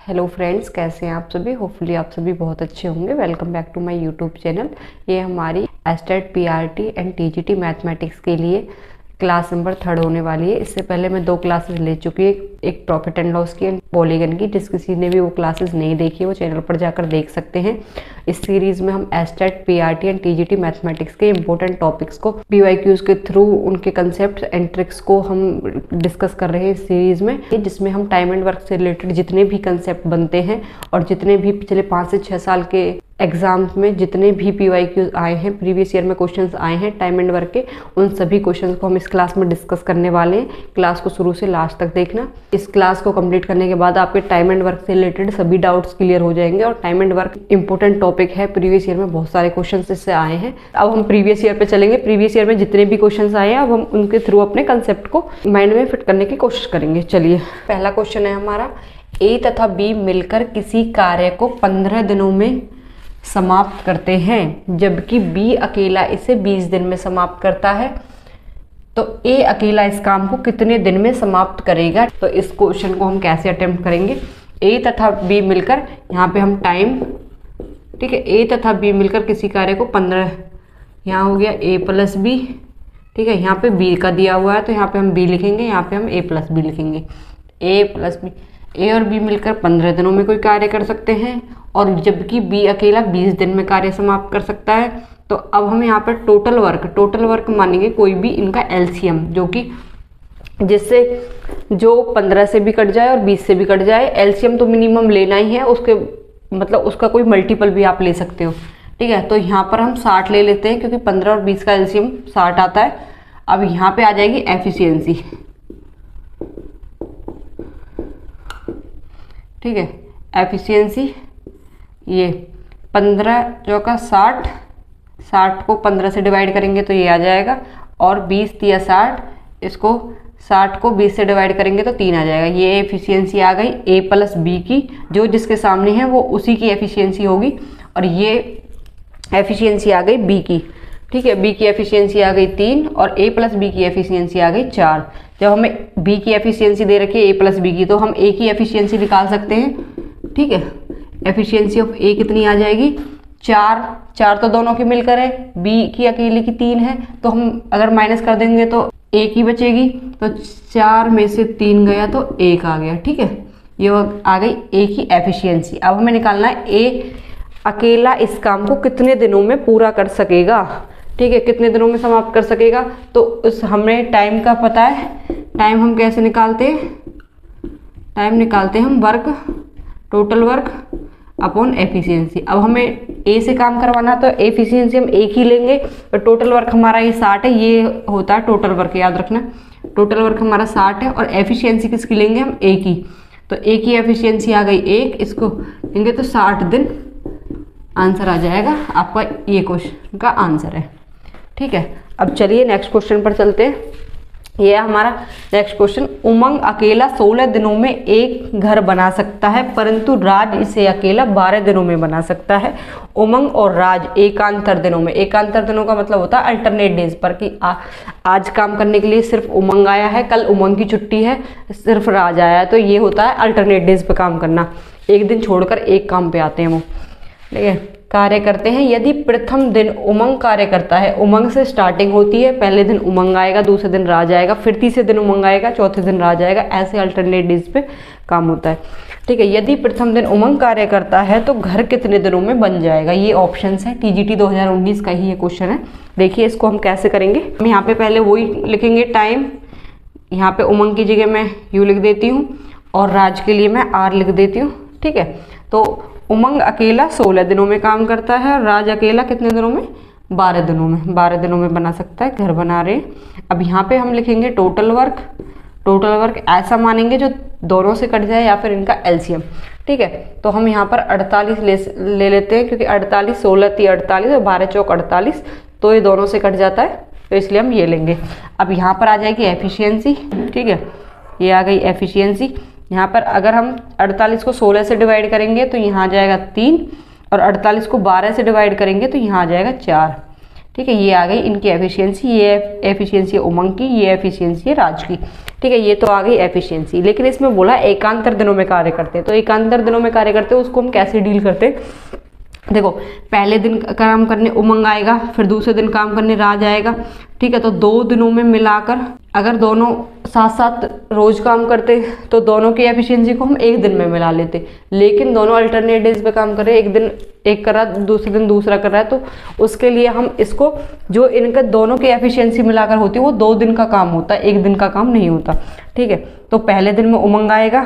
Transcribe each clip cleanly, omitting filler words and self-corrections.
Hello friends, कैसे हैं आप सभी। होपफुली आप सभी बहुत अच्छे होंगे। Welcome back to my YouTube channel. ये हमारी state PRT and TGT mathematics के लिए क्लास नंबर 3 होने वाली है। इससे पहले मैं 2 क्लासेस ले चुकी हूँ, एक प्रॉफिट एंड लॉस की एंड पॉलीगन की। जिस किसी ने भी वो क्लासेस नहीं देखी वो चैनल पर जाकर देख सकते हैं। इस सीरीज में हम estate PRT and TGT mathematics के इंपॉर्टेंट टॉपिक्स को पीवाईक्यूज के थ्रू उनके कंसेप्ट एंड ट्रिक्स को हम डिस्कस कर रहे हैं इस सीरीज में, जिसमें हम टाइम एंड वर्क से रिलेटेड जितने भी कंसेप्ट बनते हैं और जितने भी पिछले 5 से 6 साल के एग्जाम्स में जितने भी पीवाईक्यूज आए हैं, प्रीवियस ईयर में क्वेश्चंस आए हैं टाइम एंड वर्क के, उन सभी क्वेश्चंस को हम इस क्लास में डिस्कस करने वाले हैं। क्लास को शुरू से लास्ट तक देखना। इस क्लास को कंप्लीट करने के बाद आपके टाइम एंड वर्क से रिलेटेड सभी डाउट्स क्लियर हो जाएंगे। और time and work important topic है, प्रीवियस ईयर में बहुत सारे क्वेश्चन इससे आए हैं। अब हम प्रीवियस ईयर पे चलेंगे। प्रीवियस ईयर में जितने भी क्वेश्चन आए हैं अब हम उनके थ्रू अपने कंसेप्ट को माइंड में फिट करने की कोशिश करेंगे। चलिए, पहला क्वेश्चन है हमारा, ए तथा बी मिलकर किसी कार्य को 15 दिनों में समाप्त करते हैं, जबकि बी अकेला इसे 20 दिन में समाप्त करता है, तो ए अकेला इस काम को कितने दिन में समाप्त करेगा। तो इस क्वेश्चन को हम कैसे अटेम्प्ट करेंगे। ए तथा बी मिलकर, यहाँ पे हम टाइम, ठीक है, ए तथा बी मिलकर किसी कार्य को 15, यहाँ हो गया ए प्लस बी, ठीक है, यहाँ पे बी का दिया हुआ है तो यहाँ पे हम बी लिखेंगे, यहाँ पे हम ए प्लस बी लिखेंगे। ए प्लस बी, ए और बी मिलकर 15 दिनों में कोई कार्य कर सकते हैं, और जबकि बी अकेला 20 दिन में कार्य समाप्त कर सकता है। तो अब हम यहाँ पर टोटल वर्क मानेंगे कोई भी इनका एलसीएम, जो कि जिससे जो 15 से भी कट जाए और 20 से भी कट जाए। एलसीएम तो मिनिमम लेना ही है, उसके मतलब उसका कोई मल्टीपल भी आप ले सकते हो, ठीक है। तो यहाँ पर हम 60 ले लेते हैं, क्योंकि 15 और 20 का एलसीएम 60 आता है। अब यहाँ पे आ जाएगी एफिशिएंसी, ठीक है, एफिशिएंसी ये 15 चौका 60, 60 को 15 से डिवाइड करेंगे तो ये आ जाएगा, और 20 तिया 60, इसको 60 को 20 से डिवाइड करेंगे तो 3 आ जाएगा। ये एफिशिएंसी आ गई ए प्लस बी की, जो जिसके सामने है वो उसी की एफिशिएंसी होगी। और ये एफिशिएंसी आ गई बी की, ठीक है, बी की एफिशिएंसी आ गई 3 और ए प्लस बी की एफिशिएंसी आ गई 4। जब हमें बी की एफिशिएंसी दे रखी है ए प्लस बी की, तो हम ए की एफिशिएंसी निकाल सकते हैं, ठीक है। एफिशिएंसी ऑफ ए कितनी आ जाएगी 4, 4 तो दोनों की मिलकर है, बी की अकेले की 3 है, तो हम अगर माइनस कर देंगे तो ए की बचेगी, तो 4 में से 3 गया तो 1 आ गया, ठीक है। ये आ गई ए की एफिशिएंसी। अब हमें निकालना है ए अकेला इस काम को कितने दिनों में पूरा कर सकेगा, ठीक है, कितने दिनों में समाप्त कर सकेगा। तो उस हमें टाइम का पता है, टाइम हम कैसे निकालते हैं, टाइम निकालते हैं हम work, total work upon efficiency. अब हमें ए से काम करवाना तो एफिशिएंसी हम एक ही लेंगे, और टोटल वर्क हमारा ये 60 है, ये होता है टोटल वर्क, याद रखना। टोटल वर्क हमारा 60 है, और एफिशिएंसी किसकी लेंगे हम, ए की। तो ए की एफिशिएंसी आ गई 1, इसको लेंगे तो 60 दिन आंसर आ जाएगा आपका। ये क्वेश्चन का आंसर है, ठीक है। अब चलिए नेक्स्ट क्वेश्चन पर चलते हैं। ये हमारा नेक्स्ट क्वेश्चन, उमंग अकेला 16 दिनों में एक घर बना सकता है, परंतु राज इसे अकेला 12 दिनों में बना सकता है। उमंग और राज एकांतर दिनों में, एकांतर दिनों का मतलब होता है अल्टरनेट डेज पर, कि आज काम करने के लिए सिर्फ उमंग आया है, कल उमंग की छुट्टी है, सिर्फ राज आया है, तो ये होता है अल्टरनेट डेज पे काम करना। एक दिन छोड़कर एक काम पे आते हैं वो, ठीक है, कार्य करते हैं। यदि प्रथम दिन उमंग कार्य करता है, उमंग से स्टार्टिंग होती है, पहले दिन उमंग आएगा, दूसरे दिन राज आएगा, फिर तीसरे दिन उमंग आएगा, चौथे दिन राज आएगा, ऐसे अल्टरनेट डेज पे काम होता है, ठीक है। यदि प्रथम दिन उमंग कार्य करता है तो घर कितने दिनों में बन जाएगा। ये ऑप्शंस है, टीजीटी 2019 का ही ये क्वेश्चन है। देखिए इसको हम कैसे करेंगे। हम यहाँ पे पहले वही लिखेंगे टाइम, यहाँ पे उमंग की जगह मैं यू लिख देती हूँ, और राज के लिए मैं आर लिख देती हूँ, ठीक है। तो उमंग अकेला 16 दिनों में काम करता है, राज अकेला कितने दिनों में, 12 दिनों में, 12 दिनों में बना सकता है, घर बना रहे हैं। अब यहाँ पे हम लिखेंगे टोटल वर्क, टोटल वर्क ऐसा मानेंगे जो दोनों से कट जाए या फिर इनका एलसीएम, ठीक है। तो हम यहाँ पर 48 ले लेते हैं, क्योंकि 48, 16 × 48 और 12 चौक 48, तो ये दोनों से कट जाता है, तो इसलिए हम ये लेंगे। अब यहाँ पर आ जाएगी एफिशिएंसी, ठीक है, ये आ गई एफिशिएंसी। यहाँ पर अगर हम 48 को 16 से डिवाइड करेंगे तो यहाँ आ जाएगा 3, और 48 को 12 से डिवाइड करेंगे तो यहाँ आ जाएगा 4, ठीक है, ये आ गई इनकी एफिशिएंसी, ये एफिशिएंसी है उमंग की, ये एफिशिएंसी है राज की। ठीक है, ये तो आ गई एफिशिएंसी। लेकिन इसमें बोला एकांतर दिनों में कार्य करते हैं, तो एकांतर दिनों में कार्य करते हैं उसको हम कैसे डील करते हैं। देखो, पहले दिन काम करने उमंग आएगा, फिर दूसरे दिन काम करने राज आएगा। ठीक है, तो 2 दिनों में मिलाकर अगर दोनों साथ साथ रोज काम करते तो दोनों की एफिशिएंसी को हम एक दिन में मिला लेते। लेकिन दोनों अल्टरनेट डेज पे काम कर रहे हैं, एक दिन एक कर रहा है, दूसरे दिन दूसरा कर रहा है, तो उसके लिए हम इसको, जो इनका दोनों की एफिशिएंसी मिलाकर होती है वो 2 दिन का काम होता है, एक दिन का काम नहीं होता। ठीक है, तो पहले दिन में उमंग आएगा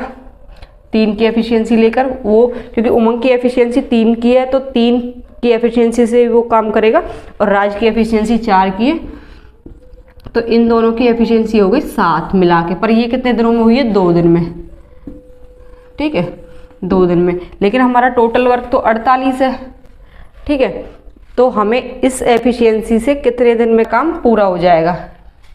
3 की एफिशिएंसी लेकर, वो क्योंकि उमंग की एफिशिएंसी 3 की है तो 3 की एफिशिएंसी से वो काम करेगा, और राज की एफिशिएंसी 4 की है, तो इन दोनों की एफिशिएंसी हो गई 7 मिला के। पर ये कितने दिनों में हुई है? 2 दिन में। ठीक है, 2 दिन में। लेकिन हमारा टोटल वर्क तो 48 है। ठीक है, तो हमें इस एफिशिएंसी से कितने दिन में काम पूरा हो जाएगा?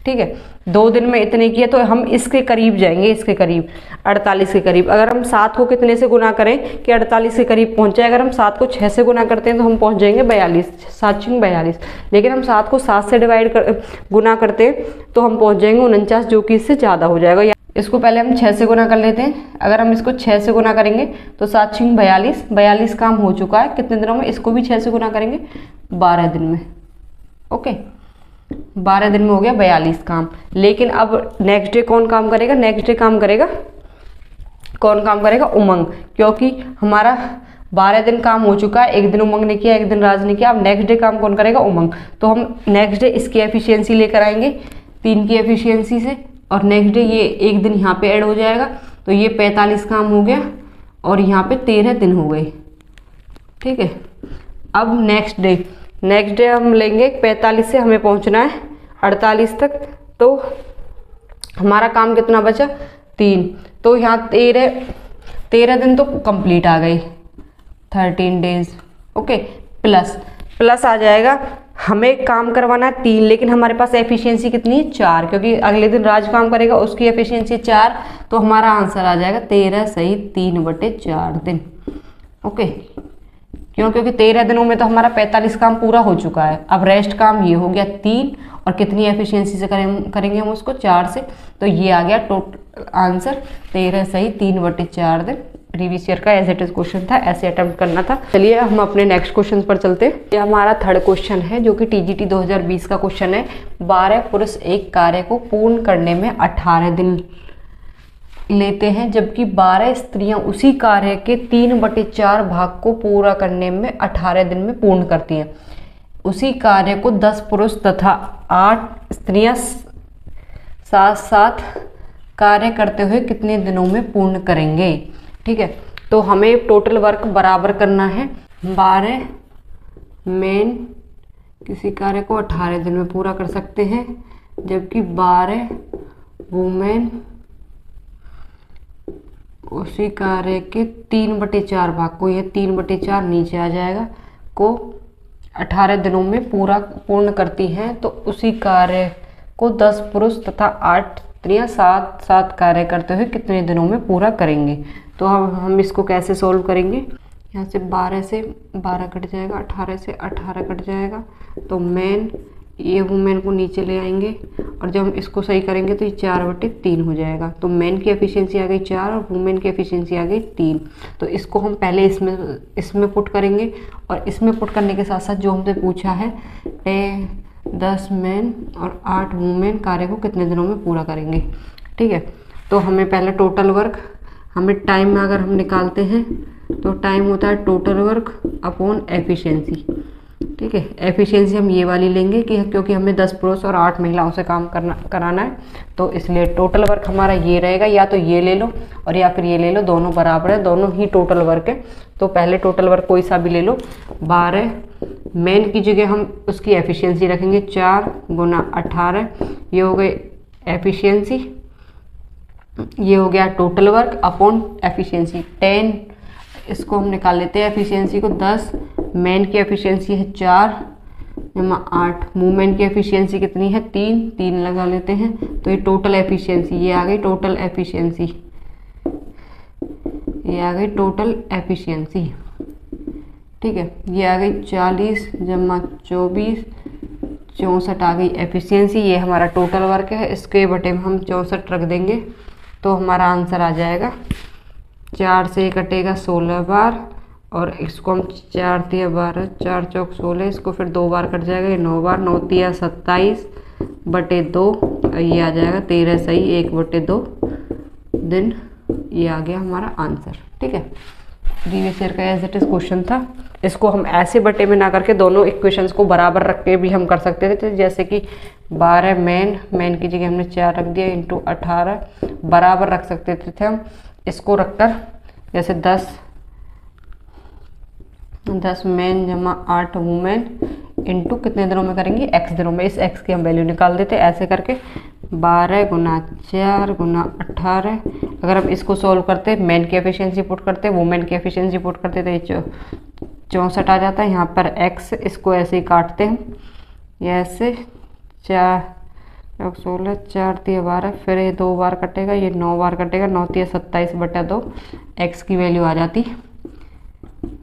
ठीक है, 2 दिन में इतने किए तो हम इसके करीब जाएंगे, इसके करीब 48 के करीब। अगर हम 7 को कितने से गुना करें कि 48 के करीब पहुंच जाए? अगर हम 7 को 6 से गुना करते हैं तो हम पहुंच जाएंगे 42, 7 × 42। लेकिन हम 7 को 7 से गुना करते हैं तो हम पहुंच जाएंगे 49, जो कि इससे ज़्यादा हो जाएगा। इसको पहले हम 6 से गुना कर लेते हैं। अगर हम इसको 6 से गुना करेंगे तो 7 × 42, 42 काम हो चुका है कितने दिनों में? इसको भी 6 से गुना करेंगे 12 दिन में। ओके, 12 दिन में हो गया 42 काम। लेकिन अब नेक्स्ट डे कौन काम करेगा? नेक्स्ट डे काम करेगा कौन? काम करेगा उमंग, क्योंकि हमारा 12 दिन काम हो चुका है, एक दिन उमंग ने किया, एक दिन राज ने किया। अब नेक्स्ट डे काम कौन करेगा? उमंग। तो हम नेक्स्ट डे इसकी एफिशिएंसी लेकर आएंगे 3 की एफिशिएंसी से, और नेक्स्ट डे ये एक दिन यहाँ पे ऐड हो जाएगा, तो ये 45 काम हो गया, और यहाँ पे 13 दिन हो गए। ठीक है, अब नेक्स्ट डे हम लेंगे 45 से हमें पहुंचना है 48 तक, तो हमारा काम कितना बचा? 3। तो यहाँ 13 दिन तो कंप्लीट आ गई, 13 डेज। ओके, प्लस आ जाएगा। हमें काम करवाना है 3, लेकिन हमारे पास एफिशिएंसी कितनी है? 4, क्योंकि अगले दिन राज काम करेगा, उसकी एफिशिएंसी 4, तो हमारा आंसर आ जाएगा 13 सही 3/4 दिन। ओके, क्योंकि 13 दिनों में तो हमारा 45 काम पूरा हो चुका है। अब रेस्ट काम ये हो गया 3, और कितनी एफिशिएंसी से करेंगे हम उसको? 4 से, तो ये आ गया टोटल आंसर 13 सही 3/4 दिन। प्रीवियस ईयर का एज इट इज क्वेश्चन था, ऐसे अटेम्प्ट करना था। चलिए हम अपने नेक्स्ट क्वेश्चन पर चलते हैं। ये हमारा 3rd क्वेश्चन है, जो कि TGT 2020 का क्वेश्चन है। 12 पुरुष एक कार्य को पूर्ण करने में 18 दिन लेते हैं, जबकि 12 स्त्रियां उसी कार्य के 3/4 भाग को पूरा करने में 18 दिन में पूर्ण करती हैं। उसी कार्य को 10 पुरुष तथा 8 स्त्रियां साथ साथ कार्य करते हुए कितने दिनों में पूर्ण करेंगे? ठीक है, तो हमें टोटल वर्क बराबर करना है। 12 मेन किसी कार्य को 18 दिन में पूरा कर सकते हैं, जबकि 12 वुमेन उसी कार्य के 3/4 भाग को, यह 3/4 नीचे आ जाएगा, को 18 दिनों में पूर्ण करती हैं। तो उसी कार्य को 10 पुरुष तथा 8 स्त्रियां साथ साथ कार्य करते हुए कितने दिनों में पूरा करेंगे? तो हम इसको कैसे सोल्व करेंगे? यहाँ से 12 से 12 कट जाएगा, 18 से 18 कट जाएगा, तो मेन ये वुमेन को नीचे ले आएंगे, और जब हम इसको सही करेंगे तो ये 4/3 हो जाएगा। तो मेन की एफिशिएंसी आ गई 4 और वुमेन की एफिशिएंसी आ गई 3। तो इसको हम पहले इसमें पुट करेंगे, और इसमें पुट करने के साथ साथ जो हमसे पूछा है 10 मेन और 8 वुमेन कार्य को कितने दिनों में पूरा करेंगे। ठीक है, तो हमें पहले टोटल वर्क, हमें टाइम में अगर हम निकालते हैं तो टाइम होता है टोटल वर्क अपॉन एफिशिएंसी। ठीक है, एफिशिएंसी हम ये वाली लेंगे कि क्योंकि हमें 10 पुरुष और 8 महिलाओं से काम कराना है, तो इसलिए टोटल वर्क हमारा ये रहेगा। या तो ये ले लो और या फिर ये ले लो, दोनों बराबर है, दोनों ही टोटल वर्क है। तो पहले टोटल वर्क कोई सा भी ले लो। 12 मेन की जगह हम उसकी एफिशिएंसी रखेंगे 4 × 18, ये हो गई एफिशिएंसी, ये हो गया टोटल वर्क अपॉन एफिशिएंसी 10। इसको हम निकाल लेते हैं एफिशिएंसी को। 10 मेन की एफिशिएंसी है 4 जमा 8, वुमेन की एफिशिएंसी कितनी है? 3 लगा लेते हैं, तो ये टोटल एफिशिएंसी, ये आ गई टोटल एफिशिएंसी, ये आ गई टोटल एफिशिएंसी। ठीक है, ये आ गई 40 जमा 24 64 आ गई एफिशिएंसी। ये हमारा टोटल वर्क है, इसके बटे में हम 64 रख देंगे तो हमारा आंसर आ जाएगा 4 से कटेगा 16 बार और इसको हम 4 तिया 12, 4 चौक 16, इसको फिर 2 बार कट जाएगा, ये 9 बार, 9 तिया 27 बटे 2, ये आ जाएगा 13 सही 1 बटे 2 दिन। ये आ गया हमारा आंसर। ठीक है, प्रीवियस ईयर का एज इट इज क्वेश्चन था। इसको हम ऐसे बटे में ना करके दोनों इक्वेशंस को बराबर रख के भी हम कर सकते थे, जैसे कि 12 मेन की जगह हमने 4 रख दिया इंटू 18 बराबर रख सकते थे हम। इसको रखकर जैसे 10 मेन जमा 8 वुमेन इंटू कितने दिनों में करेंगे, x दिनों में। इस x की हम वैल्यू निकाल देते ऐसे करके 12 गुना 4 गुना 18। अगर हम इसको सॉल्व करते, मेन की एफिशिएंसी पुट करते, वुमेन की एफिशिएंसी पुट करते तो ये 64 आ जाता है। यहाँ पर x, इसको ऐसे ही काटते हैं, ये ऐसे 4 16, 4 तिया 12, फिर ये 2 बार कटेगा, ये 9 बार कटेगा, 9 तिया 27 बटे 2, x की वैल्यू आ जाती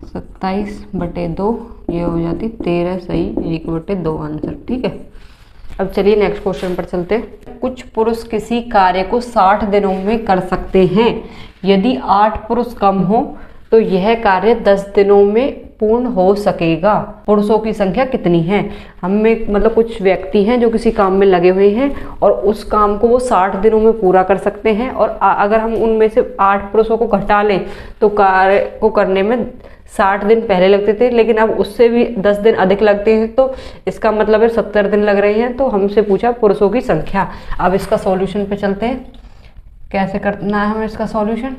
27 बटे 2, ये हो जाती 13 सही 1 बटे 2 आंसर। ठीक है, अब चलिए नेक्स्ट क्वेश्चन पर चलते हैं। कुछ पुरुष किसी कार्य को 60 दिनों में कर सकते हैं, यदि 8 पुरुष कम हो तो यह कार्य 10 दिनों में पूर्ण हो सकेगा। पुरुषों की संख्या कितनी है? हमें मतलब कुछ व्यक्ति हैं जो किसी काम में लगे हुए हैं और उस काम को वो 60 दिनों में पूरा कर सकते हैं, और अगर हम उनमें से 8 पुरुषों को घटा लें तो कार्य को करने में 60 दिन पहले लगते थे, लेकिन अब उससे भी 10 दिन अधिक लगते हैं, तो इसका मतलब है 70 दिन लग रहे हैं। तो हमसे पूछा पुरुषों की संख्या। अब इसका सॉल्यूशन पे चलते हैं, कैसे करना है हमें इसका सॉल्यूशन।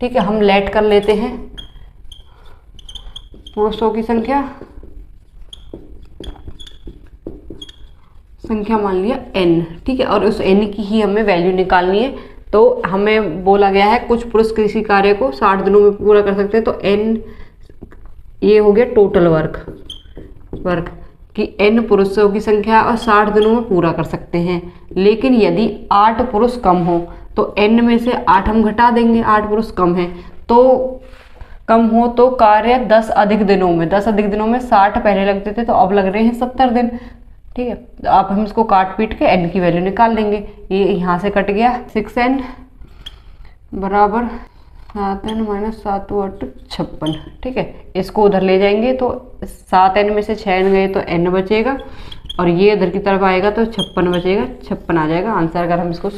ठीक है, हम लेट कर लेते हैं पुरुषों की संख्या मान लिया n। ठीक है, और उस n की ही हमें वैल्यू निकालनी है। तो हमें बोला गया है कुछ पुरुष किसी कार्य को 60 दिनों में पूरा कर सकते हैं, तो n ये हो गया टोटल वर्क कि n पुरुषों की संख्या और 60 दिनों में पूरा कर सकते हैं। लेकिन यदि 8 पुरुष कम हो तो n में से 8 हम घटा देंगे, 8 पुरुष कम है तो कम हो तो कार्य 10 अधिक दिनों में 60 पहले लगते थे तो अब लग रहे हैं 70 दिन। ठीक है, तो अब हम इसको काट पीट के n की वैल्यू निकाल लेंगे। ये यहाँ से कट गया 6n बराबर 7n माइनस 7 8 56। ठीक है, इसको उधर ले जाएंगे तो 7n में से 6n गए तो n बचेगा, और ये इधर की तरफ आएगा तो 56 बचेगा, 56 आ जाएगा आंसर। अगर हम इसको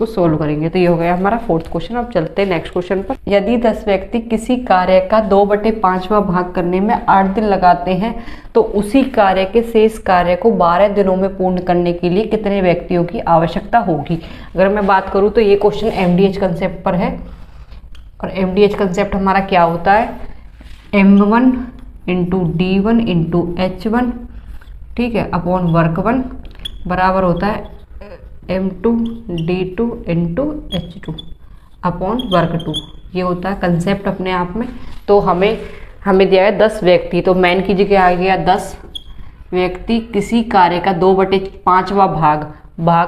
सोल्व करेंगे तो ये हो गया हमारा 4th क्वेश्चन। अब चलते हैं नेक्स्ट क्वेश्चन पर। यदि 10 व्यक्ति किसी कार्य का 2/5वां भाग करने में 8 दिन लगाते हैं तो उसी कार्य के शेष कार्य को 12 दिनों में पूर्ण करने के लिए कितने व्यक्तियों की आवश्यकता होगी। अगर मैं बात करूँ तो ये क्वेश्चन MDH कंसेप्ट पर है, और MDH कंसेप्ट हमारा क्या होता है, M1 into D1 into H1, ठीक है, अपॉन वर्क 1 बराबर होता है M2 D2 into H2 upon work 2। ये होता है कंसेप्ट अपने आप में। तो हमें दिया है 10 व्यक्ति, तो मैन की जगह आ गया 10 व्यक्ति किसी कार्य का 2/5वां भाग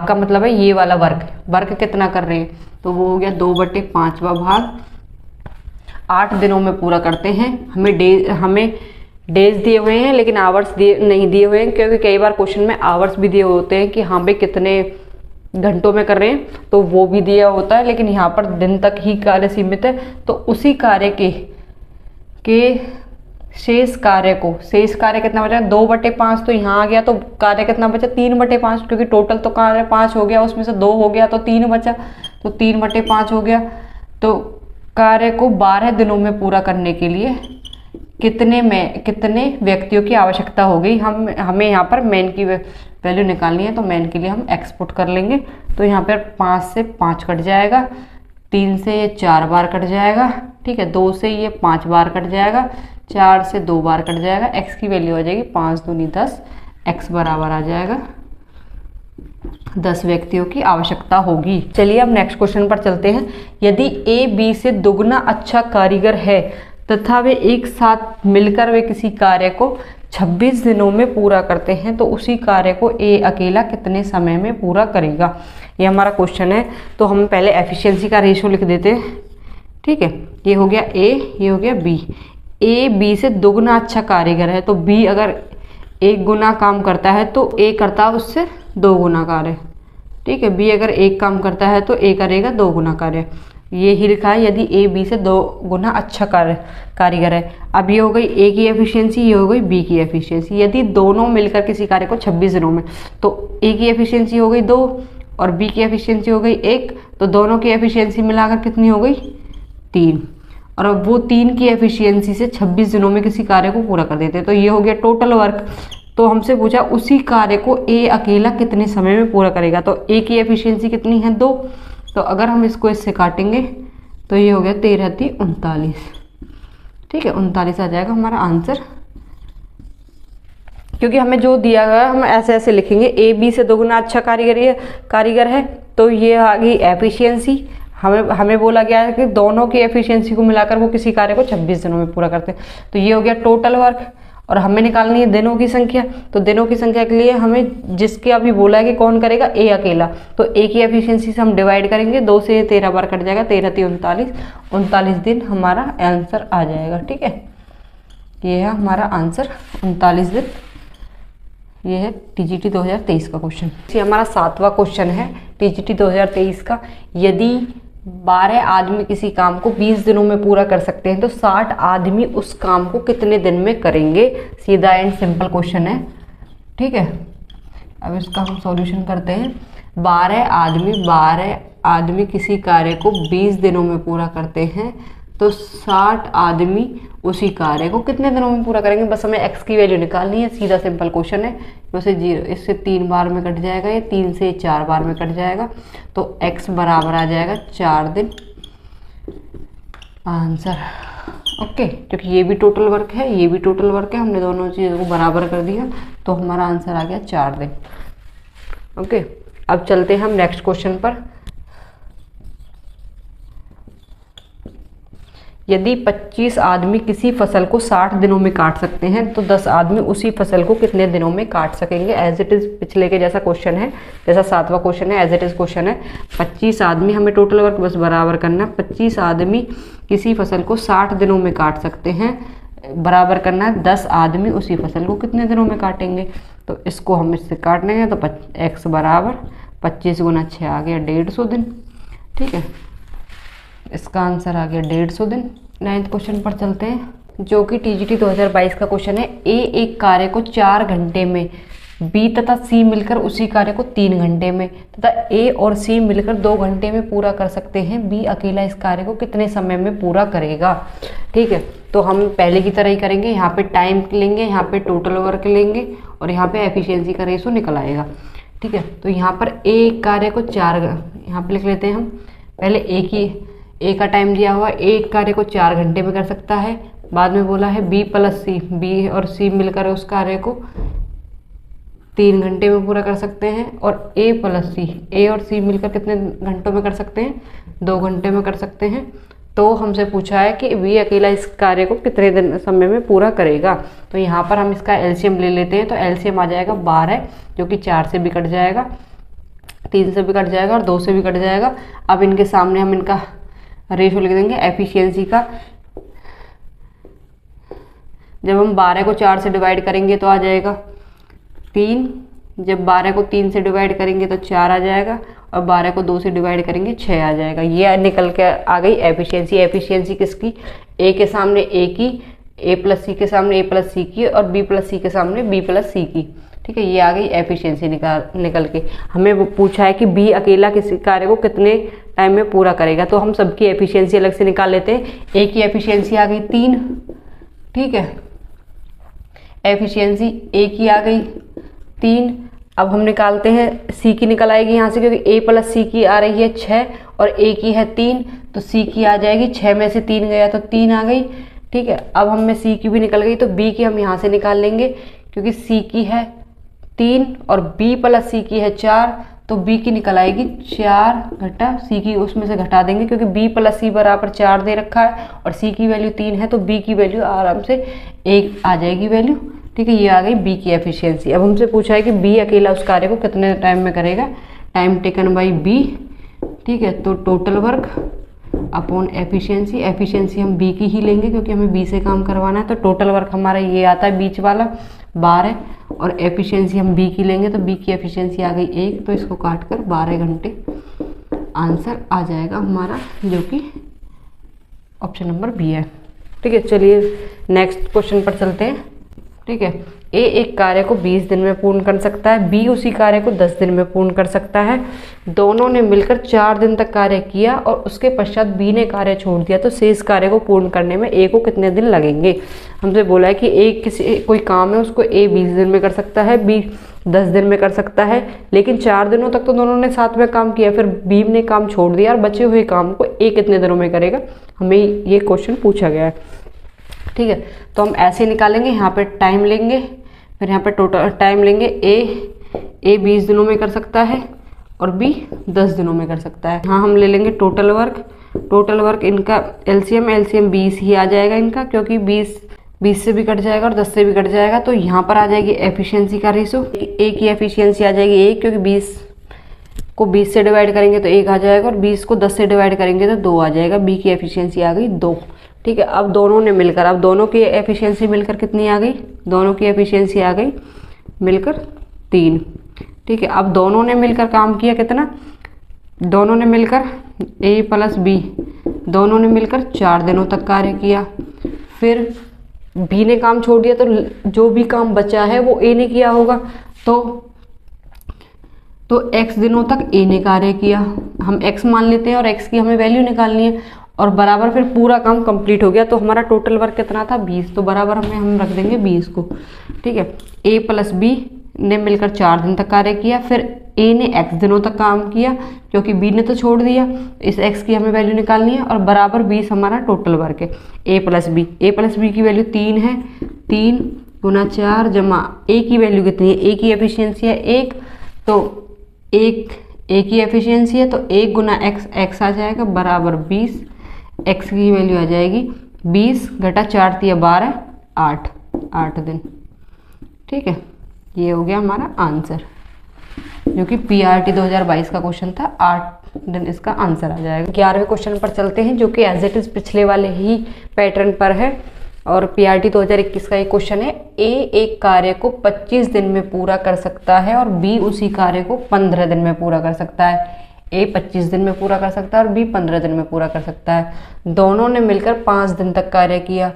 का मतलब है ये वाला वर्क कितना कर रहे हैं, तो वो हो गया 2/5वां भाग 8 दिनों में पूरा करते हैं। हमें डेज दिए हुए हैं लेकिन आवर्स नहीं दिए हुए हैं, क्योंकि कई बार क्वेश्चन में आवर्स भी दिए होते हैं कि हाँ भाई कितने घंटों में कर रहे हैं, तो वो भी दिया होता है, लेकिन यहाँ पर दिन तक ही कार्य सीमित है। तो उसी कार्य के शेष कार्य कितना बचा, 2/5, तो यहाँ आ गया तो कार्य कितना बचा 3/5, क्योंकि टोटल तो कार्य 5 हो गया, उसमें से 2 हो गया तो 3 बचा, तो 3/5 हो गया। तो कार्य को 12 दिनों में पूरा करने के लिए कितने व्यक्तियों की आवश्यकता होगी। हमें यहाँ पर मैन की वैल्यू निकालनी है, तो मैन के लिए हम एक्सपोर्ट कर लेंगे। तो यहाँ पर 5 से 5 कट जाएगा, 3 से ये 4 बार कट जाएगा, ठीक है, 2 से ये 5 बार कट जाएगा, 4 से 2 बार कट जाएगा। एक्स की वैल्यू आ जाएगी 5 दूनी 10, एक्स बराबर आ जाएगा 10 व्यक्तियों की आवश्यकता होगी। चलिए अब नेक्स्ट क्वेश्चन पर चलते हैं। यदि ए बी से दुगना अच्छा कारीगर है तथा वे एक साथ मिलकर वे किसी कार्य को 26 दिनों में पूरा करते हैं तो उसी कार्य को ए अकेला कितने समय में पूरा करेगा। ये हमारा क्वेश्चन है। तो हम पहले एफिशिएंसी का रेशियो लिख देते हैं, ठीक है। ये हो गया ए, ये हो गया बी। ए बी से दुगना अच्छा कारीगर है, तो बी अगर 1 गुना काम करता है तो ए करता है उससे 2 गुना कार्य, ठीक है। बी अगर 1 काम करता है तो ए करेगा 2 गुना कार्य। ये ही लिखा है यदि ए बी से 2 गुना अच्छा कारीगर है। अब ये हो गई ए की एफिशिएंसी, ये हो गई बी की एफिशिएंसी। यदि दोनों मिलकर किसी कार्य को 26 दिनों में, तो ए की एफिशिएंसी हो गई 2 और बी की एफिशिएंसी हो गई 1, तो दोनों की एफिशिएंसी मिलाकर कितनी हो गई 3। और अब वो 3 की एफिशिएंसी से 26 दिनों में किसी कार्य को पूरा कर देते हैं। तो ये हो गया टोटल वर्क। तो हमसे पूछा उसी कार्य को ए अकेला कितने समय में पूरा करेगा। तो ए की एफिशिएंसी कितनी है 2, तो अगर हम इसको इससे काटेंगे तो ये हो गया 13 × 39, ठीक है। 39 आ जाएगा हमारा आंसर, क्योंकि हमें जो दिया गया हम ऐसे ऐसे लिखेंगे। ए बी से 2 गुना अच्छा कारीगर है, तो ये आ गई एफिशिएंसी। हमें बोला गया है कि दोनों की एफिशिएंसी को मिलाकर वो किसी कार्य को 26 दिनों में पूरा करते हैं। तो ये हो गया टोटल वर्क। और हमें निकालनी है दिनों की संख्या। तो दिनों की संख्या के लिए हमें जिसके अभी बोला है कि कौन करेगा, ए अकेला, तो ए की एफिशिएंसी से हम डिवाइड करेंगे, 2 से 13 बार कट जाएगा, 13 × 39, 39 दिन हमारा आंसर आ जाएगा, ठीक है। ये है हमारा आंसर 39 दिन। ये है टीजीटी 2023 का क्वेश्चन। ये हमारा 7वां क्वेश्चन है टीजीटी 2023 का। यदि 12 आदमी किसी काम को 20 दिनों में पूरा कर सकते हैं तो 60 आदमी उस काम को कितने दिन में करेंगे। सीधा एंड सिंपल क्वेश्चन है, ठीक है। अब इसका हम सॉल्यूशन करते हैं। 12 आदमी किसी कार्य को 20 दिनों में पूरा करते हैं तो 60 आदमी उसी कार्य को कितने दिनों में पूरा करेंगे। बस हमें x की वैल्यू निकालनी है, सीधा सिंपल क्वेश्चन है। वैसे 0 इससे 3 बार में कट जाएगा, ये 3 से 4 बार में कट जाएगा, तो x बराबर आ जाएगा 4 दिन आंसर, ओके। क्योंकि ये भी टोटल वर्क है, ये भी टोटल वर्क है, हमने दोनों चीज़ों को बराबर कर दिया, तो हमारा आंसर आ गया 4 दिन, ओके। अब चलते हैं हम नेक्स्ट क्वेश्चन पर। यदि 25 आदमी किसी फसल को 60 दिनों में काट सकते हैं तो 10 आदमी उसी फसल को कितने दिनों में काट सकेंगे। एज इट इज़ पिछले के जैसा क्वेश्चन है, जैसा 7वां क्वेश्चन है, एज इट इज़ क्वेश्चन है। 25 आदमी, हमें टोटल वर्क बस बराबर करना है। 25 आदमी किसी फसल को 60 दिनों में काट सकते हैं, बराबर करना है 10 आदमी उसी फसल को कितने दिनों में काटेंगे। तो इसको हम इससे काट लेंगे, तो x बराबर 25 × 6 आ गया 150 दिन, ठीक है। इसका आंसर आ गया 150 दिन। 9th क्वेश्चन पर चलते हैं, जो कि टीजीटी 2022 का क्वेश्चन है। ए एक कार्य को 4 घंटे में, बी तथा सी मिलकर उसी कार्य को 3 घंटे में तथा ए और सी मिलकर 2 घंटे में पूरा कर सकते हैं। बी अकेला इस कार्य को कितने समय में पूरा करेगा, ठीक है। तो हम पहले की तरह ही करेंगे, यहाँ पे टाइम लेंगे, यहाँ पे टोटल वर्क लेंगे और यहाँ पे एफिशिएंसी का रेशो निकल आएगा, ठीक है। तो यहाँ पर ए कार्य को 4, यहाँ पे लिख लेते हैं हम। पहले ए का टाइम दिया हुआ, एक कार्य को 4 घंटे में कर सकता है। बाद में बोला है बी प्लस सी, बी और सी मिलकर उस कार्य को 3 घंटे में पूरा कर सकते हैं। और ए प्लस सी, ए और सी मिलकर कितने घंटों में कर सकते हैं, 2 घंटे में कर सकते हैं। तो हमसे पूछा है कि बी अकेला इस कार्य को कितने दिन समय में पूरा करेगा। तो यहाँ पर हम इसका एलसीएम ले लेते हैं। तो एलसीएम आ जाएगा 12, जो कि 4 से भी कट जाएगा, 3 से भी कट जाएगा और 2 से भी कट जाएगा। अब इनके सामने हम इनका रेशो लिख देंगे एफिशिएंसी का। जब हम 12 को 4 से डिवाइड करेंगे तो आ जाएगा 3, जब 12 को 3 से डिवाइड करेंगे तो 4 आ जाएगा और 12 को 2 से डिवाइड करेंगे 6 आ जाएगा। ये निकल के आ गई एफिशिएंसी। एफिशिएंसी किसकी, ए के सामने ए की, ए प्लस सी के सामने ए प्लस सी की और बी प्लस सी के सामने बी प्लस सी की, ठीक है। ये आ गई एफिशिएंसी निकल के। हमें वो पूछा है कि बी अकेला किसी कार्य को कितने टाइम में पूरा करेगा। तो हम सबकी एफिशिएंसी अलग से निकाल लेते हैं। ए की एफिशिएंसी आ गई 3, ठीक है। एफिशिएंसी ए की आ गई 3। अब हम निकालते हैं सी की, निकल आएगी यहाँ से, क्योंकि ए प्लस सी की आ रही है 6 और ए की है 3, तो सी की आ जाएगी 6 में से 3 गया तो 3 आ गई, ठीक है। अब हमें सी की भी निकल गई, तो बी की हम यहाँ से निकाल लेंगे, क्योंकि सी की है 3 और बी प्लस सी की है 4, तो बी की निकल आएगी 4 घटा सी की, उसमें से घटा देंगे, क्योंकि बी प्लस सी बराबर 4 दे रखा है और सी की वैल्यू 3 है, तो बी की वैल्यू आराम से 1 आ जाएगी वैल्यू, ठीक है। ये आ गई बी की एफिशिएंसी। अब हमसे पूछा है कि बी अकेला उस कार्य को कितने टाइम में करेगा। टाइम टेकन बाई बी, ठीक है। तो total work upon efficiency, efficiency हम बी की ही लेंगे क्योंकि हमें बी से काम करवाना है। तो टोटल वर्क हमारा ये आता है बीच वाला 12 और एफिशिएंसी हम बी की लेंगे तो बी की एफिशिएंसी आ गई 1, तो इसको काट कर 12 घंटे आंसर आ जाएगा हमारा, जो कि ऑप्शन नंबर बी है। ठीक है, चलिए नेक्स्ट क्वेश्चन पर चलते हैं। ठीक है, ए एक कार्य को 20 दिन में पूर्ण कर सकता है, बी उसी कार्य को 10 दिन में पूर्ण कर सकता है। दोनों ने मिलकर 4 दिन तक कार्य किया और उसके पश्चात बी ने कार्य छोड़ दिया, तो शेष कार्य को पूर्ण करने में ए को कितने दिन लगेंगे। हमसे बोला है कि ए किसी कोई काम है उसको ए 20 दिन में कर सकता है, बी 10 दिन में कर सकता है, लेकिन 4 दिनों तक तो दोनों ने साथ में काम किया, फिर बी ने काम छोड़ दिया और बचे हुए काम को ए कितने दिनों में करेगा, हमें ये क्वेश्चन पूछा गया है। ठीक है, तो हम ऐसे निकालेंगे, यहाँ पे टाइम लेंगे, फिर यहाँ पे टोटल टाइम लेंगे। ए 20 दिनों में कर सकता है और बी 10 दिनों में कर सकता है। हाँ, हम ले लेंगे टोटल वर्क इनका एलसीएम 20 ही आ जाएगा इनका, क्योंकि 20 से भी कट जाएगा और 10 से भी कट जाएगा, तो यहाँ पर आ जाएगी एफिशिएंसी का रेशो। ए की एफिशिएंसी आ जाएगी 1, क्योंकि 20 को 20 से डिवाइड करेंगे तो 1 आ जाएगा और 20 को 10 से डिवाइड करेंगे तो 2 आ जाएगा। बी की एफिशिएंसी आ गई 2। ठीक है, अब दोनों ने मिलकर, अब दोनों की एफिशिएंसी मिलकर कितनी आ गई, दोनों की एफिशिएंसी आ गई मिलकर 3। ठीक है, अब दोनों ने मिलकर काम किया कितना, दोनों ने मिलकर ए प्लस बी, दोनों ने मिलकर 4 दिनों तक कार्य किया। फिर बी ने काम छोड़ दिया, तो जो भी काम बचा है वो ए ने किया होगा, तो x दिनों तक ए ने कार्य किया, हम x मान लेते हैं और x की हमें वैल्यू निकालनी है, और बराबर फिर पूरा काम कंप्लीट हो गया, तो हमारा टोटल वर्क कितना था 20, तो बराबर हम रख देंगे 20 को। ठीक है, a प्लस बी ने मिलकर 4 दिन तक कार्य किया, फिर a ने x दिनों तक काम किया, क्योंकि b ने तो छोड़ दिया, इस x की हमें वैल्यू निकालनी है, और बराबर 20 हमारा टोटल वर्क है। a प्लस बी की वैल्यू 3 है, 3 गुना 4 जमा a की वैल्यू कितनी है, a की एफिशिएंसी है 1, तो 1 a की एफिशिएंसी है, तो 1 गुना x आ जाएगा बराबर 20, x की वैल्यू आ जाएगी 20 घटा 4 × 12 8 दिन। ठीक है, ये हो गया हमारा आंसर, जो कि पीआरटी 2022 का क्वेश्चन था। 8 दिन इसका आंसर आ जाएगा। 11वें क्वेश्चन पर चलते हैं, जो कि एज इट इज पिछले वाले ही पैटर्न पर है, और पीआरटी 2021 का एक क्वेश्चन है। ए एक कार्य को 25 दिन में पूरा कर सकता है और बी उसी कार्य को 15 दिन में पूरा कर सकता है। ए 25 दिन में पूरा कर सकता है और बी 15 दिन में पूरा कर सकता है। दोनों ने मिलकर 5 दिन तक कार्य किया,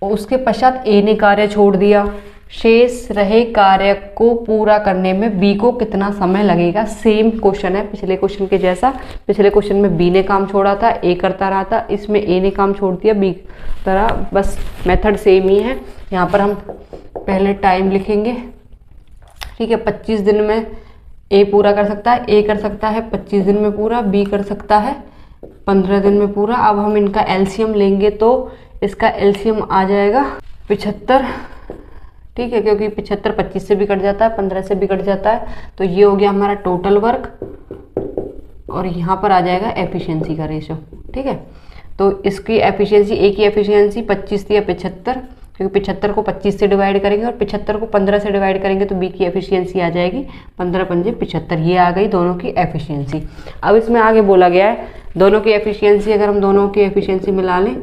उसके पश्चात ए ने कार्य छोड़ दिया। शेष रहे कार्य को पूरा करने में बी को कितना समय लगेगा। सेम क्वेश्चन है पिछले क्वेश्चन के जैसा। पिछले क्वेश्चन में बी ने काम छोड़ा था, ए करता रहा था, इसमें ए ने काम छोड़ दिया, बी तरह, बस मेथड सेम ही है। यहाँ पर हम पहले टाइम लिखेंगे। ठीक है, 25 दिन में ए पूरा कर सकता है, ए कर सकता है 25 दिन में पूरा, बी कर सकता है 15 दिन में पूरा। अब हम इनका एलसीएम लेंगे तो इसका एलसीएम आ जाएगा 75। ठीक है, क्योंकि 75 25 से भी कट जाता है, 15 से भी कट जाता है, तो ये हो गया हमारा टोटल वर्क, और यहाँ पर आ जाएगा एफिशिएंसी का रेशो। ठीक है, तो इसकी एफिशिएंसी, ए की एफिशिएंसी 25 थी या 75, क्योंकि 75 को 25 से डिवाइड करेंगे और 75 को 15 से डिवाइड करेंगे तो बी की एफिशिएंसी आ जाएगी 15 पंजे 75। ये आ गई दोनों की एफिशिएंसी। अब इसमें आगे बोला गया है दोनों की एफिशिएंसी, अगर हम दोनों की एफिशिएंसी मिला लें,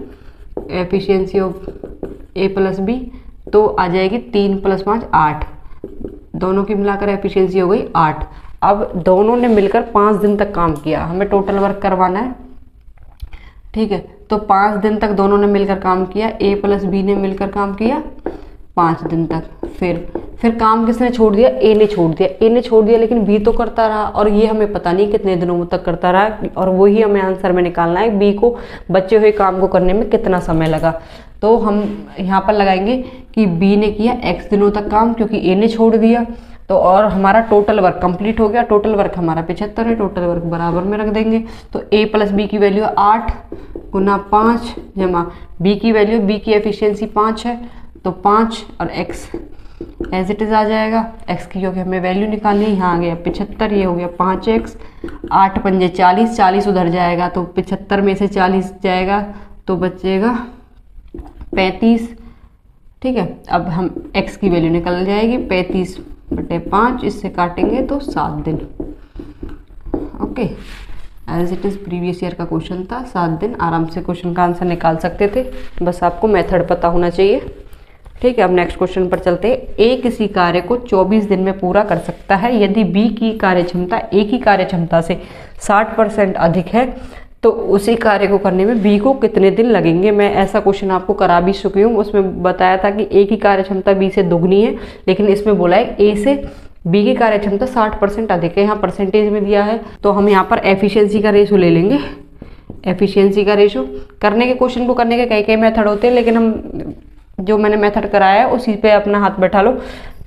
efficiency of A plus B, तो आ जाएगी 3 + 5 8, दोनों की मिलाकर एफिशिएंसी हो गई 8। अब दोनों ने मिलकर 5 दिन तक काम किया, हमें टोटल वर्क करवाना है। ठीक है, तो 5 दिन तक दोनों ने मिलकर काम किया, ए प्लस बी ने मिलकर काम किया 5 दिन तक। फिर काम किसने छोड़ दिया, ए ने छोड़ दिया। ए ने छोड़ दिया लेकिन बी तो करता रहा, और ये हमें पता नहीं कितने दिनों तक करता रहा, और वही हमें आंसर में निकालना है, बी को बचे हुए काम को करने में कितना समय लगा। तो हम यहाँ पर लगाएंगे कि बी ने किया x दिनों तक काम, क्योंकि ए ने छोड़ दिया, तो और हमारा टोटल वर्क कंप्लीट हो गया। टोटल वर्क हमारा 75 है, टोटल वर्क बराबर में रख देंगे। तो a प्लस बी की वैल्यू 8 गुना 5 जमा बी की वैल्यू, बी की एफिशिएंसी 5 है, तो 5 और x एज इट इज आ जाएगा। x की क्योंकि हमें वैल्यू निकालनी है, यहाँ आ गया 75, ये हो गया 5x, 8 पंजे 40, 40 उधर जाएगा तो 75 में से 40 जाएगा तो बचेगा 35। ठीक है, अब हम x की वैल्यू निकल जाएगी 35/5, इससे काटेंगे तो 7 दिन। Okay, as it is previous year का क्वेश्चन था, 7 दिन आराम से क्वेश्चन का आंसर निकाल सकते थे, बस आपको मेथड पता होना चाहिए। ठीक है, अब नेक्स्ट क्वेश्चन पर चलते हैं। ए किसी कार्य को 24 दिन में पूरा कर सकता है यदि बी की कार्यक्षमता ए की कार्यक्षमता से 60% अधिक है तो उसी कार्य को करने में बी को कितने दिन लगेंगे। मैं ऐसा क्वेश्चन आपको करा भी चुकी हूँ, उसमें बताया था कि ए की कार्यक्षमता बी से दुगनी है, लेकिन इसमें बोला है ए से बी की कार्यक्षमता 60% अधिक है। यहाँ परसेंटेज में दिया है तो हम यहाँ पर एफिशिएंसी का रेशो ले लेंगे। एफिशिएंसी का रेशो करने के क्वेश्चन को करने के कई कई मेथड होते हैं, लेकिन हम जो मैंने मेथड कराया है उसी पे अपना हाथ बैठा लो।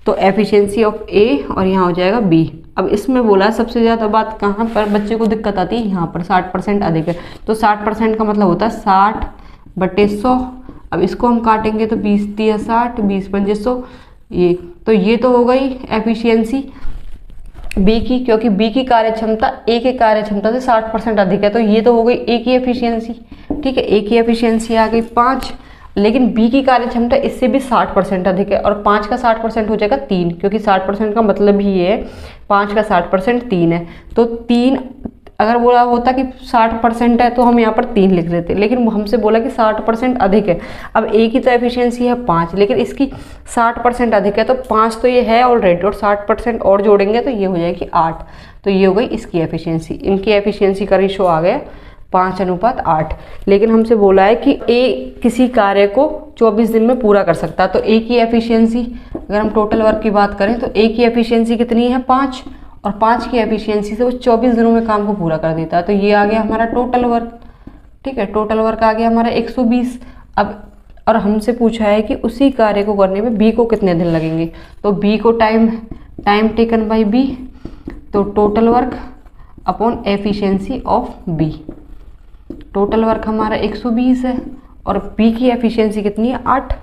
तो एफिशिएंसी ऑफ ए और यहाँ हो जाएगा बी। अब इसमें बोला सबसे ज़्यादा बात कहाँ पर बच्चे को दिक्कत आती है, यहाँ पर 60% अधिक है। तो 60% का मतलब होता है 60/100। अब इसको हम काटेंगे तो 20 × 60, 20×5 100, ये तो हो गई एफिशिएंसी बी की, क्योंकि बी की कार्यक्षमता ए की कार्यक्षमता से 60% अधिक है। तो ये तो हो गई ए की एफिशिएंसी। ठीक है, ए की एफिशिएंसी आ गई 5, लेकिन बी की कार्यक्षमता इससे भी 60% अधिक है, और 5 का 60% हो जाएगा 3, क्योंकि 60% का मतलब ही ये है 5 का 60% 3 है। तो 3 अगर बोला होता कि 60% है तो हम यहाँ पर 3 लिख देते, लेकिन हमसे बोला कि 60% अधिक है। अब ए की तो एफिशिएंसी है 5, लेकिन इसकी 60% अधिक है, तो 5 तो ये है ऑलरेडी, और 60% और जोड़ेंगे तो ये हो जाएगी 8। तो ये हो गई इसकी एफिशिएंसी। इनकी एफिशिएंसी का रेशो आ गया 5:8। लेकिन हमसे बोला है कि ए किसी कार्य को 24 दिन में पूरा कर सकता है। तो ए की एफिशिएंसी, अगर हम टोटल वर्क की बात करें तो ए की एफिशिएंसी कितनी है 5, और 5 की एफिशिएंसी से वो 24 दिनों में काम को पूरा कर देता है। तो ये आ गया हमारा टोटल वर्क। ठीक है, टोटल वर्क आ गया हमारा 120। अब और हमसे पूछा है कि उसी कार्य को करने में बी को कितने दिन लगेंगे। तो बी को टाइम टेकन बाई बी, तो total work upon efficiency of B. Total work हमारा 120 है और बी की एफिशिएंसी कितनी है 8।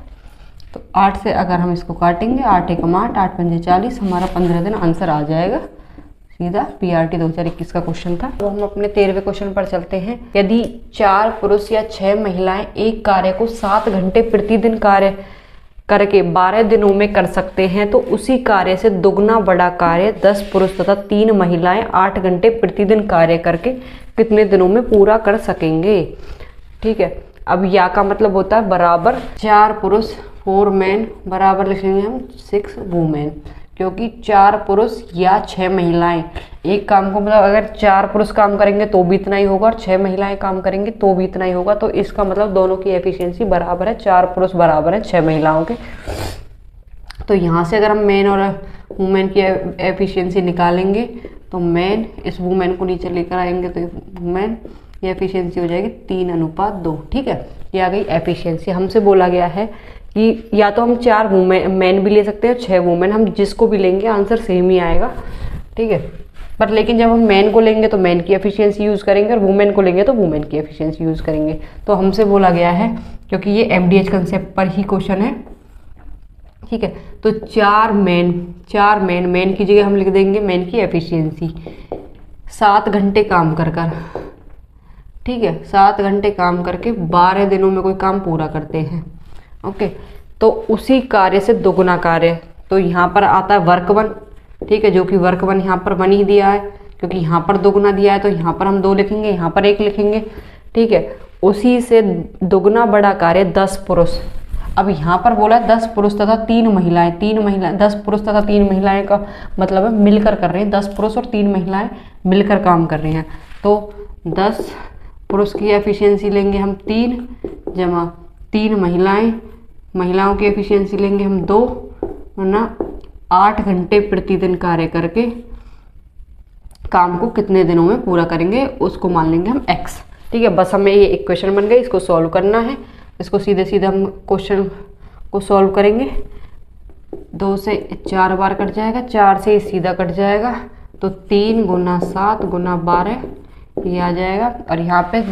तो 8 से अगर हम इसको काटेंगे 8 एकम 8, 8 पंजे 40, हमारा 15 दिन आंसर आ जाएगा सीधा। पीआरटी 2021 का क्वेश्चन था। तो हम अपने 13वें क्वेश्चन पर चलते हैं। यदि 4 पुरुष या 6 महिलाएं एक कार्य को 7 घंटे प्रतिदिन कार्य करके 12 दिनों में कर सकते हैं तो उसी कार्य से दुगना बड़ा कार्य 10 पुरुष तथा 3 महिलाएं 8 घंटे प्रतिदिन कार्य करके कितने दिनों में पूरा कर सकेंगे। ठीक है, अब या का मतलब होता है बराबर 4 पुरुष 4 मैन बराबर लिखेंगे हम 6 वुमेन, क्योंकि 4 पुरुष या 6 महिलाएं एक काम को, मतलब अगर 4 पुरुष काम करेंगे तो भी इतना ही होगा और 6 महिलाएं काम करेंगे तो भी इतना ही होगा। तो इसका मतलब दोनों की एफिशिएंसी बराबर है, 4 पुरुष बराबर है 6 महिलाओं के। तो यहाँ से अगर हम मैन और वुमेन की एफिशिएंसी निकालेंगे तो मैन, इस वुमेन को नीचे लेकर आएंगे तो वुमेन की एफिशिएंसी हो जाएगी 3:2। ठीक है, ये आ गई एफिशिएंसी। हमसे बोला गया है कि या तो हम 4 मैन भी ले सकते हैं 6 वुमेन, हम जिसको भी लेंगे आंसर सेम ही आएगा। ठीक है, पर लेकिन जब हम मैन को लेंगे तो मैन की एफिशिएंसी यूज़ करेंगे और वुमेन को लेंगे तो वुमेन की एफिशिएंसी यूज़ करेंगे। तो हमसे बोला गया है, क्योंकि ये एमडीएच कंसेप्ट पर ही क्वेश्चन है। ठीक है, तो 4 मैन की जगह हम लिख देंगे मैन की एफिशिएंसी 7 घंटे काम कर। ठीक है, 7 घंटे काम करके 12 दिनों में कोई काम पूरा करते हैं। ओके, तो उसी कार्य से दोगुना कार्य, तो यहाँ पर आता है वर्क 1। ठीक है, जो कि वर्क 1 यहाँ पर 1 ही दिया है, क्योंकि यहाँ पर दोगुना दिया है तो यहाँ पर हम 2 लिखेंगे, यहाँ पर 1 लिखेंगे। ठीक है, उसी से दोगुना बड़ा कार्य 10 पुरुष। अब यहाँ पर बोला 10 पुरुष तथा 3 महिलाएं। 10 पुरुष तथा 3 महिलाएं का मतलब है मिलकर कर रहे हैं, 10 पुरुष और 3 महिलाएं मिलकर काम कर रहे हैं। तो 10 पुरुष की एफिशिएंसी लेंगे हम 3 जमा 3 महिलाओं की एफिशिएंसी लेंगे हम 2, वरना 8 घंटे प्रतिदिन कार्य करके काम को कितने दिनों में पूरा करेंगे उसको मान लेंगे हम x। ठीक है, बस हमें ये इक्वेशन बन गई, इसको सॉल्व करना है। इसको सीधे सीधे हम क्वेश्चन को सॉल्व करेंगे। 2 से 4 बार कट जाएगा, 4 से सीधा कट जाएगा, तो 3 × 7 × 12 ये आ जाएगा। और यहाँ पे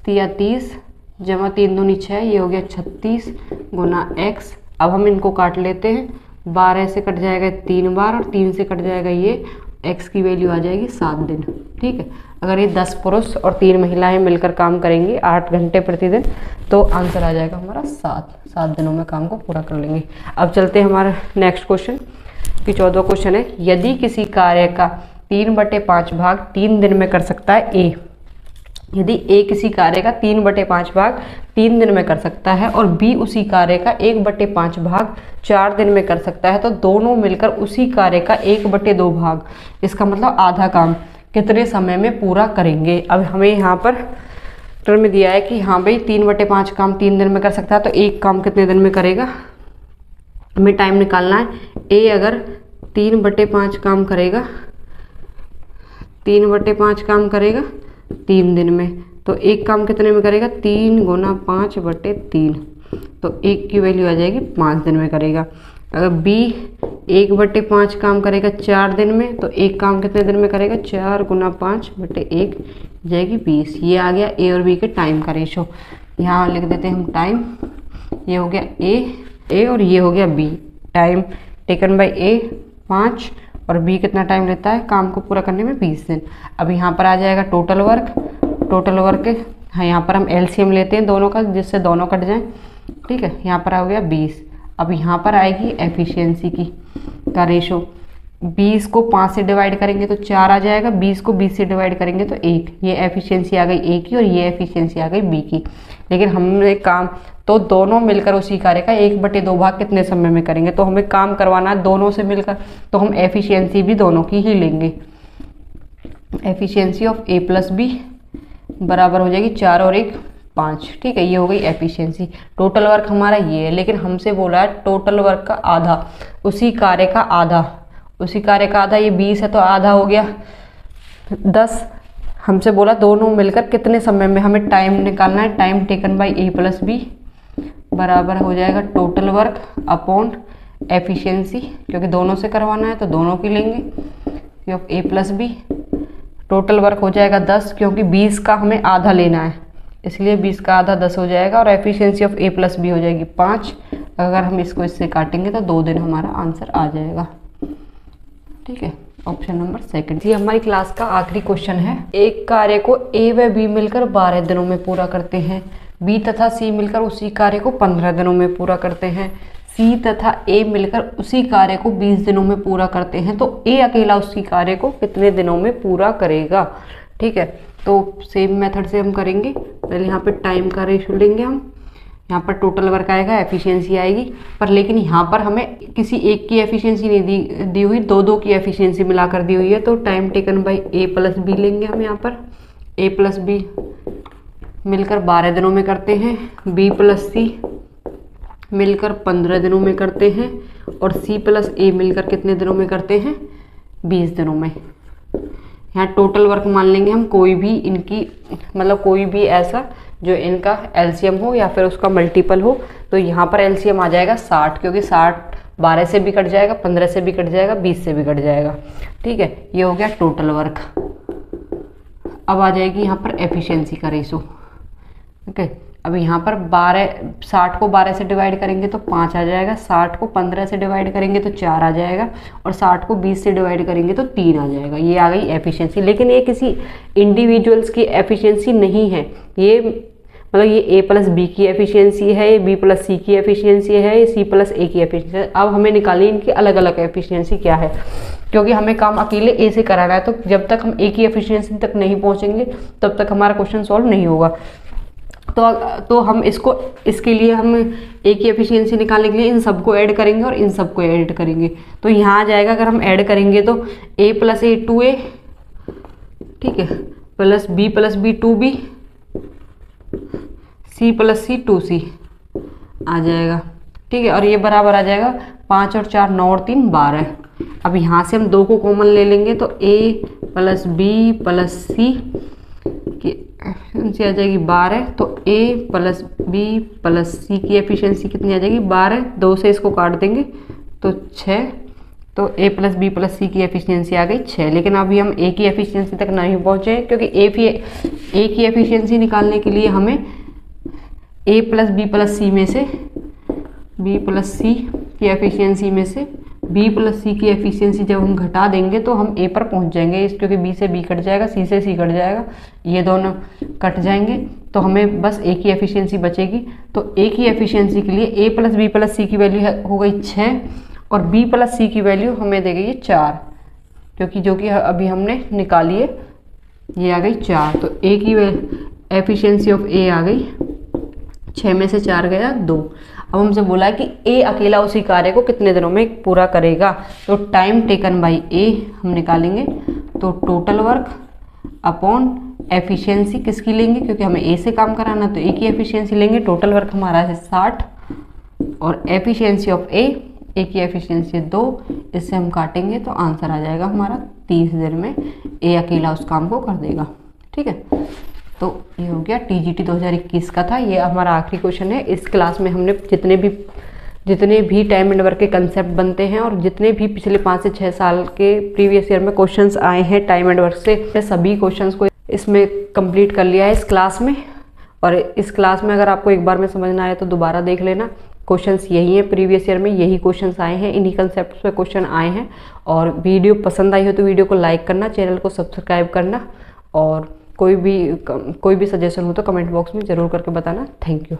30 जमा 3 दूनी 6, ये हो गया 36 × x। अब हम इनको काट लेते हैं, 12 से कट जाएगा 3 बार और 3 से कट जाएगा ये, x की वैल्यू आ जाएगी 7 दिन। ठीक है, अगर ये 10 पुरुष और 3 महिलाएं मिलकर काम करेंगी 8 घंटे प्रतिदिन तो आंसर आ जाएगा हमारा 7 दिनों में काम को पूरा कर लेंगे। अब चलते हैं हमारा नेक्स्ट क्वेश्चन कि 14वां क्वेश्चन है। यदि किसी कार्य का 3/5 भाग 3 दिन में कर सकता है ए, यदि ए किसी कार्य का 3/5 भाग 3 दिन में कर सकता है और बी उसी कार्य का 1/5 भाग 4 दिन में कर सकता है, तो दोनों मिलकर उसी कार्य का 1/2 भाग, इसका मतलब आधा काम कितने समय में पूरा करेंगे। अब हमें यहाँ पर उत्तर में दिया है कि हाँ भाई 3/5 काम 3 दिन में कर सकता है, तो एक काम कितने दिन में करेगा, हमें टाइम निकालना है। ए अगर 3/5 काम करेगा, 3/5 काम करेगा 3 दिन में, तो एक काम कितने में करेगा, 3 × 5/3, तो एक की वैल्यू आ जाएगी 5 दिन में करेगा। अगर बी 1/5 काम करेगा 4 दिन में, तो एक काम कितने दिन में करेगा, 4 × 5/1 जाएगी 20। ये आ गया ए और बी के टाइम का रेशो। यहाँ लिख देते हैं हम टाइम, ये हो गया ए और ये हो गया बी। टाइम टेकन बाय ए 5 और बी कितना टाइम लेता है काम को पूरा करने में, 20 दिन। अब यहाँ पर आ जाएगा टोटल वर्क हाँ, यहाँ पर हम एलसीएम लेते हैं दोनों का, जिससे दोनों कट जाएं, ठीक है। यहाँ पर आ गया 20। अब यहाँ पर आएगी एफिशिएंसी का रेशो। 20 को 5 से डिवाइड करेंगे तो 4 आ जाएगा, 20 को 20 से डिवाइड करेंगे तो 1। ये एफिशिएंसी आ गई ए की और ये एफिशिएंसी आ गई बी की। लेकिन हमने काम तो दोनों मिलकर उसी कार्य का 1/2 भाग कितने समय में करेंगे, तो हमें काम करवाना है दोनों से मिलकर, तो हम एफिशिएंसी भी दोनों की ही लेंगे। Efficiency of A plus B बराबर हो जाएगी 4 और 1 5, ठीक है। ये हो गई एफिशिएंसी। टोटल वर्क हमारा ये है, लेकिन हमसे बोला है टोटल वर्क का आधा, उसी कार्य का आधा, ये 20 है तो आधा हो गया 10। हमसे बोला दोनों मिलकर कितने समय में, हमें टाइम निकालना है। Time taken by A plus B बराबर हो जाएगा टोटल वर्क अपॉन एफिशिएंसी, क्योंकि दोनों से करवाना है तो दोनों की लेंगे। Of A plus B total work हो जाएगा 10, क्योंकि 20 का हमें आधा लेना है, इसलिए 20 का आधा 10 हो जाएगा। और efficiency of A plus B हो जाएगी 5। अगर हम इसको इससे काटेंगे तो 2 दिन हमारा आंसर आ जाएगा, ठीक है। Option number second. ये हमारी क्लास का आखिरी क्वेश्चन है। एक कार्य को ए व बी मिलकर 12 दिनों में पूरा करते हैं, बी तथा सी मिलकर उसी कार्य को 15 दिनों में पूरा करते हैं, सी तथा ए मिलकर उसी कार्य को 20 दिनों में पूरा करते हैं, तो ए अकेला उसी कार्य को कितने दिनों में पूरा करेगा, ठीक है। तो सेम मेथड से हम करेंगे। पहले यहाँ पे टाइम का रेशो लेंगे हम, यहाँ पर टोटल वर्क आएगा, एफिशिएंसी आएगी, पर लेकिन यहाँ पर हमें किसी एक की एफिशिएंसी नहीं दी हुई, दो की एफिशिएंसी मिलाकर दी हुई है। तो time taken by A plus B लेंगे हम। यहाँ पर ए प्लस बी मिलकर 12 दिनों में करते हैं, बी प्लस सी मिलकर 15 दिनों में करते हैं, और सी प्लस ए मिलकर कितने दिनों में करते हैं, 20 दिनों में। यहाँ टोटल वर्क मान लेंगे हम, कोई भी इनकी मतलब कोई भी ऐसा जो इनका एलसीएम हो या फिर उसका मल्टीपल हो। तो यहाँ पर एलसीएम आ जाएगा 60, क्योंकि 60 12 से भी कट जाएगा, 15 से भी कट जाएगा, 20 से भी कट जाएगा, ठीक है। ये हो गया टोटल वर्क। अब आ जाएगी यहाँ पर एफिशिएंसी का रेशो, ओके। अब यहाँ पर 60 को 12 से डिवाइड करेंगे तो 5 आ जाएगा, 60 को 15 से डिवाइड करेंगे तो 4 आ जाएगा, और 60 को 20 से डिवाइड करेंगे तो 3 आ जाएगा। ये आ गई एफिशिएंसी। लेकिन ये किसी इंडिविजुअल्स की एफिशिएंसी नहीं है, ये मतलब ये ए प्लस बी की एफिशिएंसी है, ये बी प्लस सी की एफिशिएंसी है, ये सी प्लस ए की एफिशिएंसी है। अब हमें निकाली इनकी अलग अलग एफिशिएंसी क्या है, क्योंकि हमें काम अकेले ए से कराना है। तो जब तक हम ए की एफिशिएंसी तक नहीं पहुँचेंगे तब तक हमारा क्वेश्चन सॉल्व नहीं होगा। तो हम इसके लिए हम ए की एफिशिएंसी निकालने के लिए इन सबको ऐड करेंगे और इन सबको ऐड करेंगे। तो यहाँ आ जाएगा, अगर हम ऐड करेंगे तो a प्लस ए 2a, ठीक है, plus b 2b, c plus c 2c आ जाएगा, ठीक है। और ये बराबर आ जाएगा 5 और 4 9 और 3 12। अब यहाँ से हम 2 को कॉमन ले लेंगे तो a plus b plus c efficiency आ जाएगी 12। तो a plus b plus c की एफिशिएंसी कितनी आ जाएगी 12। 2 से इसको काट देंगे तो 6। तो a plus b plus c की एफिशिएंसी आ गई 6। लेकिन अभी हम a की एफिशिएंसी तक नहीं पहुँचे, क्योंकि a की एफिशिएंसी निकालने के लिए हमें a प्लस बी प्लस सी में से b प्लस सी की एफिशिएंसी में से b प्लस सी की एफिशिएंसी जब हम घटा देंगे तो हम a पर पहुंच जाएंगे, क्योंकि b से b कट जाएगा, c से c कट जाएगा, ये दोनों कट जाएंगे, तो हमें बस a की एफिशिएंसी बचेगी। तो a की एफिशिएंसी के लिए a plus b plus c की वैल्यू हो गई 6 और b प्लस सी की वैल्यू हमें दे गई 4, जो कि अभी हमने निकाली है ये आ गई 4, तो ए की एफिशिएंसी ऑफ ए आ गई 6 में से 4 गया 2। अब हमसे बोला है कि ए अकेला उसी कार्य को कितने दिनों में पूरा करेगा, तो टाइम टेकन बाई ए हम निकालेंगे, तो टोटल वर्क अपॉन एफिशिएंसी किसकी लेंगे, क्योंकि हमें ए से काम कराना, तो ए की एफिशिएंसी लेंगे। टोटल वर्क हमारा है 60 और एफिशिएंसी ऑफ ए की एफिशिएंसी 2, इससे हम काटेंगे तो आंसर आ जाएगा हमारा 30 दिन में ए अकेला उस काम को कर देगा। ठीक है, तो ये हो गया टीजीटी 2021 का था। ये हमारा आखिरी क्वेश्चन है। इस क्लास में हमने जितने भी टाइम एंड वर्क के कंसेप्ट बनते हैं और जितने भी पिछले 5 से 6 साल के प्रीवियस ईयर में क्वेश्चंस आए हैं टाइम एंड वर्क से, सभी क्वेश्चंस को इसमें कंप्लीट कर लिया है इस क्लास में। और इस क्लास में अगर आपको एक बार में समझ ना आए तो दोबारा देख लेना। क्वेश्चंस यही हैं, प्रीवियस ईयर में यही क्वेश्चंस आए हैं, इन्हीं कंसेप्ट पे क्वेश्चन आए हैं। और वीडियो पसंद आई हो तो वीडियो को लाइक करना, चैनल को सब्सक्राइब करना, और कोई भी सजेशन हो तो कमेंट बॉक्स में ज़रूर करके बताना। Thank you.